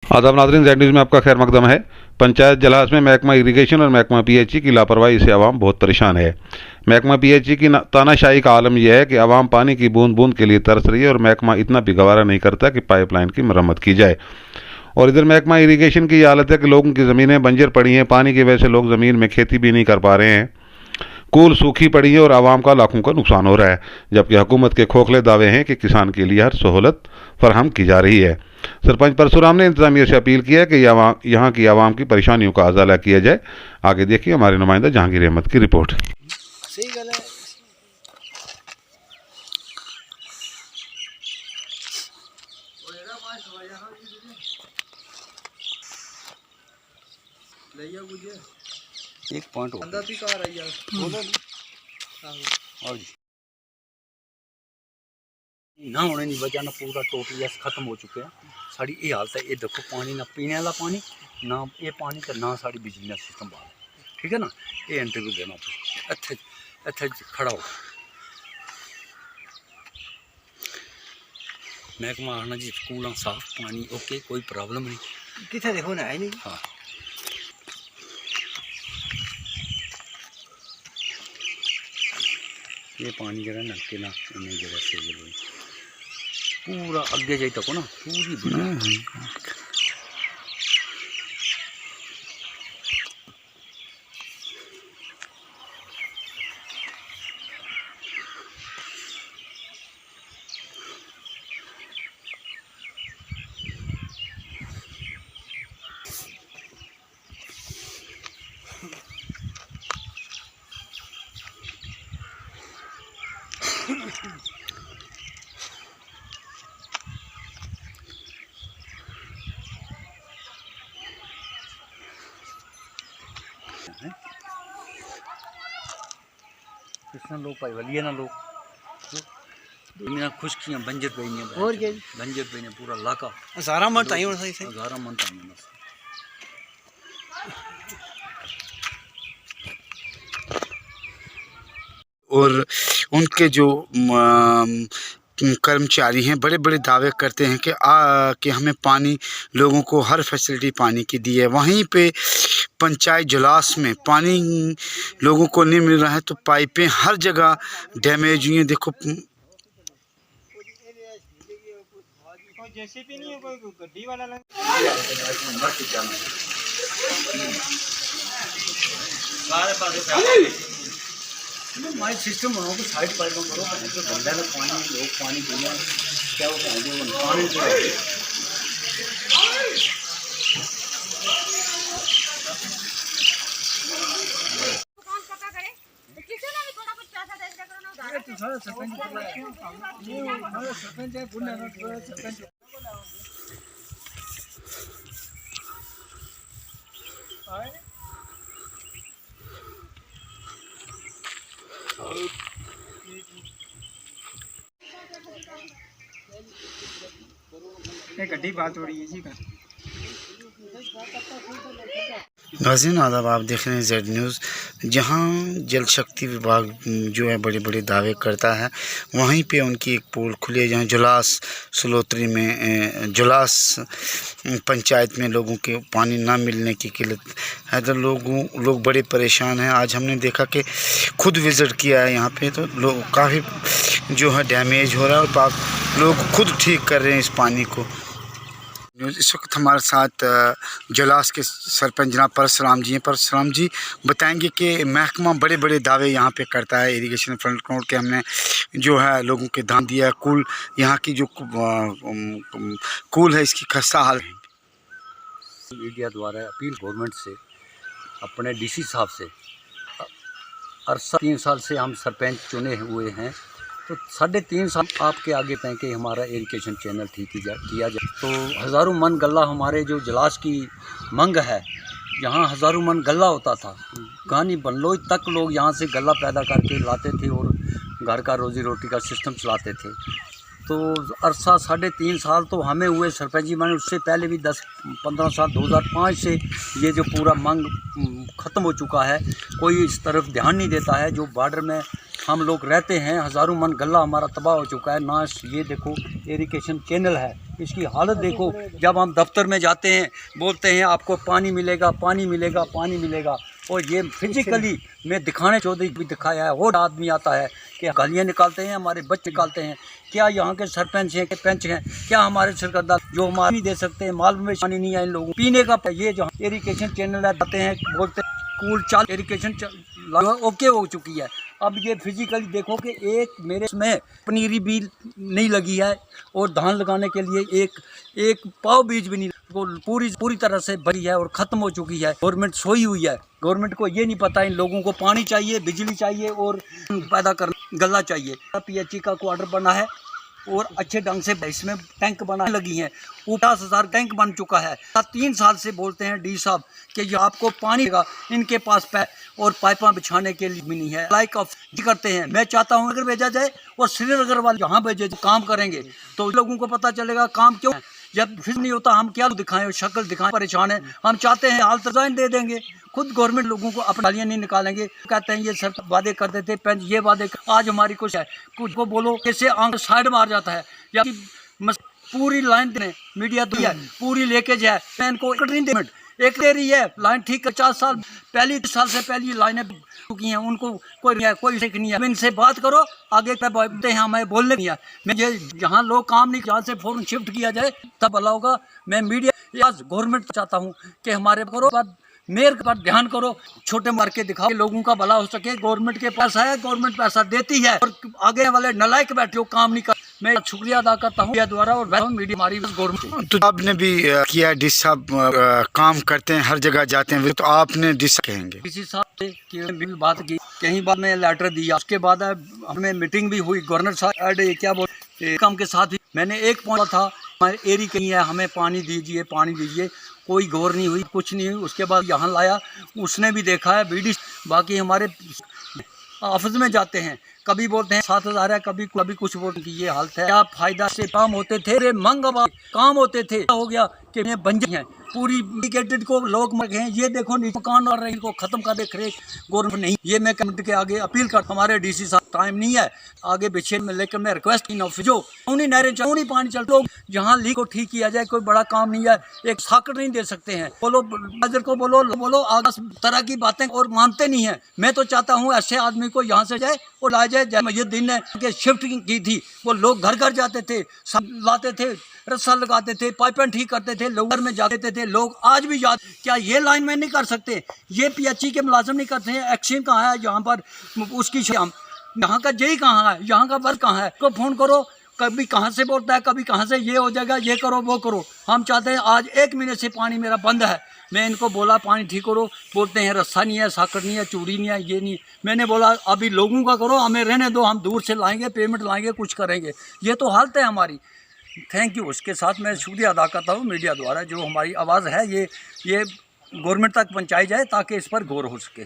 आदाब नाज़रीन, Z news में आपका खैर मकदम है। पंचायत जलास में महकमा इरीगेशन और महकमा पीएचई की लापरवाही से आवाम बहुत परेशान है। महकमा पीएचई की तानाशाही का आलम यह है कि आवाम पानी की बूंद बूंद के लिए तरस रही है और महकमा इतना भी गवारा नहीं करता कि पाइपलाइन की मरम्मत की जाए। और इधर महकमा इरीगेशन की यह हालत है कि लोगों की ज़मीनें बंजर पड़ी हैं, पानी की वजह से लोग ज़मीन में खेती भी नहीं कर पा रहे हैं। कूल सूखी पड़ी है और आवाम का लाखों का नुकसान हो रहा है, जबकि हुकूमत के खोखले दावे हैं कि किसान के लिए हर सहूलत फराहम की जा रही है। सरपंच परशुराम ने इंतजामिया से अपील किया कि यहाँ की आवाम की परेशानियों का अजाला किया जाए। आगे देखिए हमारे नुमाइंदा जहांगीर अहमद की रिपोर्ट। सही गल है। एक पॉइंट ना होने की वजह ना पूरा टोटली खत्म हो चुके हैं। साड़ी ये हालत है, ये देखो पानी ना पीने वाला पानी ना ये पानी तो ना साड़ी बिजली का सिस्टम बाहर। ठीक है ना, ये इंटरव्यू देना इत्थे इत्थे खड़ा हो महकमा आना जी, स्कूल साफ पानी ओके, कोई प्रॉब्लम नहीं। किथे देखो ना है नहीं। हाँ ये पानी जरा नलके ना इन्हें जगह से पूरा अगे जाए तक ना पूरी कितना लोग पाई वाली ना लोग मेरा खुशकियाँ बंजर पे नहीं और क्या बंजर पे ने पूरा इलाका हज़ारा मन ताई होना सही सही हज़ारा मन ताई बस। और उनके जो कर्मचारी हैं बड़े बड़े दावे करते हैं कि हमें पानी, लोगों को हर फैसिलिटी पानी की दी है। वहीं पे पंचायत जलास में पानी लोगों को नहीं मिल रहा है, तो पाइपें हर जगह डैमेज हुई हैं। देखो जेसीबी नहीं है, कोई गड्डी वाला लग माइक सिस्टम बनाओ तो साइड पाइप करो, तो गंदा ना पानी लोग पानी पीना क्या होता है जो पानी गड्डी बात हो रही है जी का। नाज़रीन आदाब, आप देख रहे हैं ज़ेड न्यूज़। जहां जल शक्ति विभाग जो है बड़े बड़े दावे करता है, वहीं पे उनकी एक पोल खुली है जहां जुलास सलोत्री में जुलास पंचायत में लोगों के पानी ना मिलने की किल्लत है, तो लोग बड़े परेशान हैं। आज हमने देखा कि खुद विज़िट किया है यहाँ पे, तो लोग काफ़ी जो है डैमेज हो रहा है और लोग खुद ठीक कर रहे हैं इस पानी को। इस वक्त हमारे साथ जलास के सरपंच जनाब परशुराम जी हैं। परशुराम जी बताएंगे कि महकमा बड़े बड़े दावे यहाँ पे करता है इरिगेशन फ्रंट कोड के, हमने जो है लोगों के दाम दिया, कूल यहाँ की जो कूल है इसकी खस्ता हाल है। मीडिया द्वारा अपील गवर्नमेंट से, अपने डीसी साहब से, अरसा 3 साल से हम सरपंच चुने हुए हैं, तो 3.5 साल आपके आगे तय के हमारा इरिगेशन चैनल ठीक किया जाए। तो हज़ारों मन गल्ला हमारे जो जलास की मंग है, यहाँ हज़ारों मन गल्ला होता था, गानी बनलोई तक लोग यहाँ से गल्ला पैदा करके लाते थे और घर का रोज़ी रोटी का सिस्टम चलाते थे। तो अरसा 3.5 साल तो हमें हुए सरपंच जी मैंने, उससे पहले भी 10-15 साल 2005 से ये जो पूरा मंग ख़त्म हो चुका है, कोई इस तरफ ध्यान नहीं देता है। जो बॉर्डर में हम लोग रहते हैं, हज़ारों मन गल्ला हमारा तबाह हो चुका है ना। ये देखो इरिगेशन चैनल है, इसकी हालत देखो। जब हम दफ्तर में जाते हैं बोलते हैं आपको पानी मिलेगा, पानी मिलेगा, पानी मिलेगा, और ये फिजिकली मैं दिखाने चौधरी भी दिखाया है। और आदमी आता है कि गालियाँ निकालते हैं, हमारे बच्चे निकालते हैं। क्या यहाँ के सरपंच हैं, पंच हैं, क्या हमारे सरकार जो हमारे नहीं दे सकते हैं? मालूम में पानी नहीं है इन लोगों पीने का। ये जो इरिगेशन चैनल आते हैं बोलते हैं कूल चाल इरिगेशन ओके हो चुकी है। अब ये फिजिकली देखो कि एक मेरे में पनीरी भी नहीं लगी है, और धान लगाने के लिए एक पाव बीज भी नहीं, वो पूरी तरह से भरी है और ख़त्म हो चुकी है। गवर्नमेंट सोई हुई है। गवर्नमेंट को ये नहीं पता इन लोगों को पानी चाहिए, बिजली चाहिए और पैदा करना गल्ला चाहिए। PHE का क्वार्टर बना है और अच्छे ढंग से इसमें टैंक बनाने लगी हैं। 50,000 टैंक बन चुका है। 3 साल से बोलते हैं डी साहब कि ये आपको पानी देगा, इनके पास और पाइपां बिछाने के लिए भी नहीं है। लाइक ऑफ करते हैं। मैं चाहता हूँ अगर भेजा जाए और श्रीनगर वाले यहाँ भेजे काम करेंगे तो लोगों को पता चलेगा काम क्यों है। जब फिर नहीं होता हम क्या दिखाएं, शक्ल दिखाएं, परेशान है। हम चाहते हैं हाल तजाइन दे देंगे, खुद गवर्नमेंट लोगों को अपनी गालियाँ नहीं निकालेंगे। कहते हैं ये सब वादे करते थे, पेंच ये वादे। आज हमारी कुछ है, कुछ को बोलो कैसे आंख साइड मार जाता है, या पूरी लाइन देने मीडिया दी है, पूरी लेके जाए इनको एक दे रही है लाइन। ठीक 50 साल पहली साल से पहली लाइनें चुकी हैं, उनको कोई शेख नहीं है। इनसे बात करो, आगे क्या बोलते हैं हमें बोलने नहीं है। मैं ये जहाँ लोग काम नहीं, जहाँ से फ़ौरन शिफ्ट किया जाए तब भला होगा। मैं मीडिया गवर्नमेंट चाहता हूँ कि हमारे करो मेयर पर ध्यान करो, छोटे मार के दिखाओ, लोगों का भला हो सके। गवर्नमेंट के पास है, गवर्नमेंट पैसा देती है, और आगे वाले नलायक बैठे हो काम नहीं कर। मैं शुक्रिया अदा करता हूँ द्वारा और मीडिया हमारी गवर्नमेंट। तो आपने भी किया, डी साहब काम करते हैं, हर जगह जाते हैं, तो आपने डी साहब कहेंगे किसी साहब से बात की, कहीं बाद में लेटर दिया, उसके बाद हमें मीटिंग भी हुई। गवर्नर साहब क्या बोल काम के साथ ही मैंने एक पॉइंट था, हमारे एरी कहीं है, हमें पानी दीजिए, पानी दीजिए। कोई गौर नहीं हुई, कुछ नहीं हुई। उसके बाद यहाँ लाया, उसने भी देखा है बीडी। बाकी हमारे ऑफिस में जाते हैं, कभी बोलते हैं 7,000 है, कभी कुछ बोलते हैं। ये हालत है। क्या फायदा से काम होते थे, मंग काम होते थे, हो गया कि बंजर हैं पूरी इंडिकेटेड को लोग मर गए। ये देखो मकान और इनको खत्म कर देख रहे गवर्नमेंट नहीं। ये मैं कमेटी के आगे अपील कर, हमारे डीसी साहब टाइम नहीं है आगे पीछे में, लेकर मैं रिक्वेस्ट इन ऑफिस जो उन्हीं नहरें उन्हीं पानी चलते लोग जहाँ लीक को ठीक किया जाए। कोई बड़ा काम नहीं है, एक साकट नहीं दे सकते हैं। बोलो बाजर को बोलो आगे तरह की बातें और मानते नहीं है। मैं तो चाहता हूँ ऐसे आदमी को यहाँ से जाए और ला जाए। ये दिन ने शिफ्ट की थी, वो लोग घर घर जाते थे, सब लाते थे, रस्सा लगाते थे, पाइपें ठीक करते थे, लोग घर में जाते थे। लोग आज भी जाते। क्या ये लाइन में नहीं कर सकते? ये PHE के मुलाजिम नहीं करते हैं? एक्शन कहाँ है यहाँ पर? उसकी शाम यहाँ का जेई कहाँ है? यहाँ का वर्क कहाँ है? को फ़ोन करो, कभी कहाँ से बोलता है, कभी कहाँ से ये हो जाएगा, ये करो वो करो। हम चाहते हैं आज 1 महीने से पानी मेरा बंद है। मैं इनको बोला पानी ठीक करो, बोलते हैं रस्सा नहीं है, साकट नहीं है, चूड़ी नहीं है, ये नहीं। मैंने बोला अभी लोगों का करो, हमें रहने दो, हम दूर से लाएंगे, पेमेंट लाएंगे, कुछ करेंगे। ये तो हालत है हमारी। Thank you. उसके साथ मैं शुक्रिया अदा करता हूँ मीडिया द्वारा, जो हमारी आवाज़ है ये गवर्नमेंट तक पहुँचाई जाए ताकि इस पर गौर हो सके।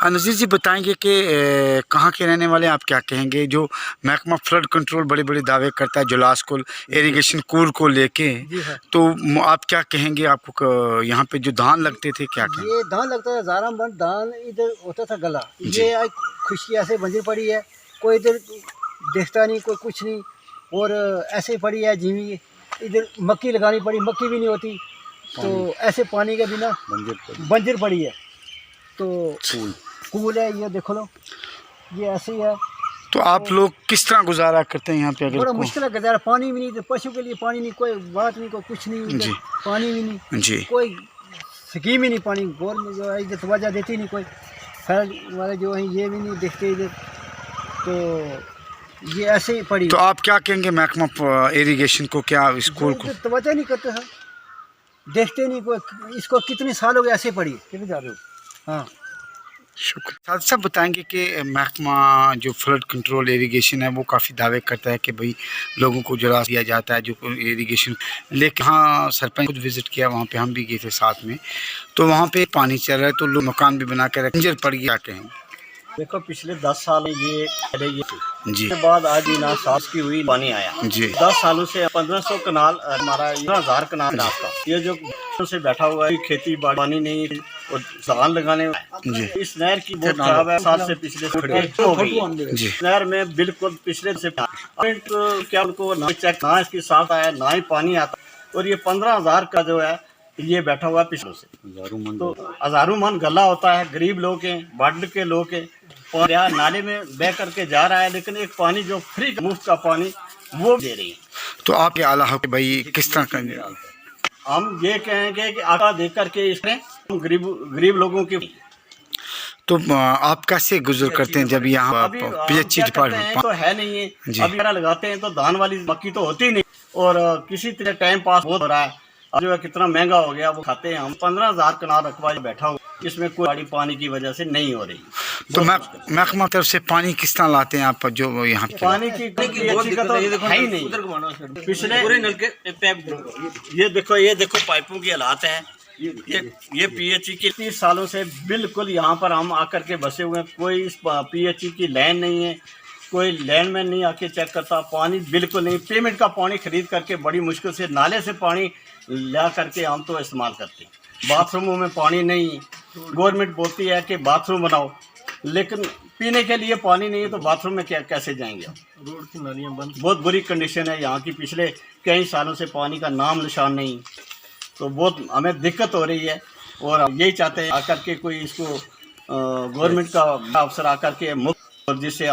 नज़ीर जी बताएंगे कि कहाँ के रहने वाले हैं, आप क्या कहेंगे? जो महकमा फ्लड कंट्रोल बड़े बड़े दावे करता है जुलास को इरिगेशन कूल को लेके, तो आप क्या कहेंगे? आपको यहाँ पे जो धान लगते थे क्या कहेंगे? ये धान लगता था हजारा मन धान इधर होता था गला, ये आज खुशी ऐसे बंजर पड़ी है, कोई इधर देखता नहीं, कोई कुछ नहीं, और ऐसे ही पड़ी है जीवी। इधर मक्की लगानी पड़ी, मक्की भी नहीं होती, तो ऐसे पानी के बिना बंजर पड़ी है। तो कूल है, ये देखो लो, ये ऐसे ही है। तो आप लोग किस तरह गुजारा करते हैं यहाँ पे? अगर बड़ा मुश्किल है गुजारा, पानी भी नहीं, तो पशु के लिए पानी नहीं, कोई बात नहीं, कोई कुछ नहीं, जी। पानी भी नहीं जी, कोई स्कीम ही नहीं, पानी गवर्नमेंट जो है इधर तवज्जो देती नहीं, कोई खैर वाले जो हैं ये भी नहीं देखते इधर, तो ये ऐसे ही पड़ी। तो आप क्या कहेंगे महकमा इरिगेशन को, क्या स्कूल को? तवज्जो नहीं करते हैं, देखते नहीं कोई, इसको कितने साल हो गए ऐसे पड़ी। कितने जा रहे हो? हाँ, शुक्रिया। साथ साथ बताएंगे कि महकमा जो फ्लड कंट्रोल इरिगेशन है वो काफ़ी दावे करता है कि भाई लोगों को जला दिया जाता है जो इरिगेशन, लेकिन हाँ सरपंच खुद विज़िट किया, वहाँ पे हम भी गए थे साथ में, तो वहाँ पे पानी चल रहा है, तो लोग मकान भी बना कर बंजर पड़ गया। कहें देखो पिछले 10 साल में ये पहले ये थी, जी, उसके बाद आज ना सास की हुई पानी आया जी, 10 सालों से 1500 कनाल हमारा 15,000 कनाल रास्ता, ये जो से बैठा हुआ है, खेती बाड़ी पानी नहीं और धान लगाने जी, इस नहर की बहुत खराब है, साल से पिछले हो गई जी। नहर में बिल्कुल पिछले से क्या उनको ना चेक ना इसकी साफ आया ना ही पानी आता, और ये 15,000 का जो है ये बैठा हुआ है पिछले से, तो हजारों मन गला होता है, गरीब लोग हैं, बाढ़ के लोग हैं, और यहाँ नाले में बह करके जा रहा है, लेकिन एक पानी जो फ्री मुफ्त का पानी वो दे रही है। तो आप ये आला हो कि भाई किस तरह करेंगे? हम ये कहेंगे कि आटा दे करके इसमें गरीब लोगों की, तो आप कैसे गुजर करते हैं जब यहाँ अभी पीएचई क्या करते हैं डिपार्टमेंट? तो है नहीं है, जी। अभी मेरा लगाते हैं तो धान वाली मक्की तो होती नहीं, और किसी तरह टाइम पास बहुत हो रहा है, अब जो है कितना महंगा हो गया वो खाते हैं हम। 15,000 कनाल रकबा बैठा हुआ, इसमें कोई गाड़ी पानी की वजह से नहीं हो रही। तो महकमा तरफ से पानी किस तरह लाते हैं आप जो यहाँ पे? पानी की अच्छी का तो है ही नहीं। पिछले पूरे नलके ये देखो पाइपों की हालात है, ये पीएचई की 30 सालों से बिल्कुल यहाँ पर हम आकर के बसे हुए हैं, कोई इस पीएचई की लाइन नहीं है, कोई लैंडमैन नहीं आके चेक करता, पानी बिल्कुल नहीं, पेमेंट का पानी खरीद करके बड़ी मुश्किल से नाले से पानी ला करके हम तो इस्तेमाल करते हैं। बाथरूमों में पानी नहीं, गवर्नमेंट बोलती है कि बाथरूम बनाओ, लेकिन पीने के लिए पानी नहीं है तो बाथरूम में क्या कैसे जाएंगे? रोड की नालियाँ बंद, बहुत बुरी कंडीशन है यहाँ की, पिछले कई सालों से पानी का नाम निशान नहीं, तो बहुत हमें दिक्कत हो रही है, और हम यही चाहते हैं आकर के कोई इसको गवर्नमेंट का अफसर आकर के मुफ्त, और जिससे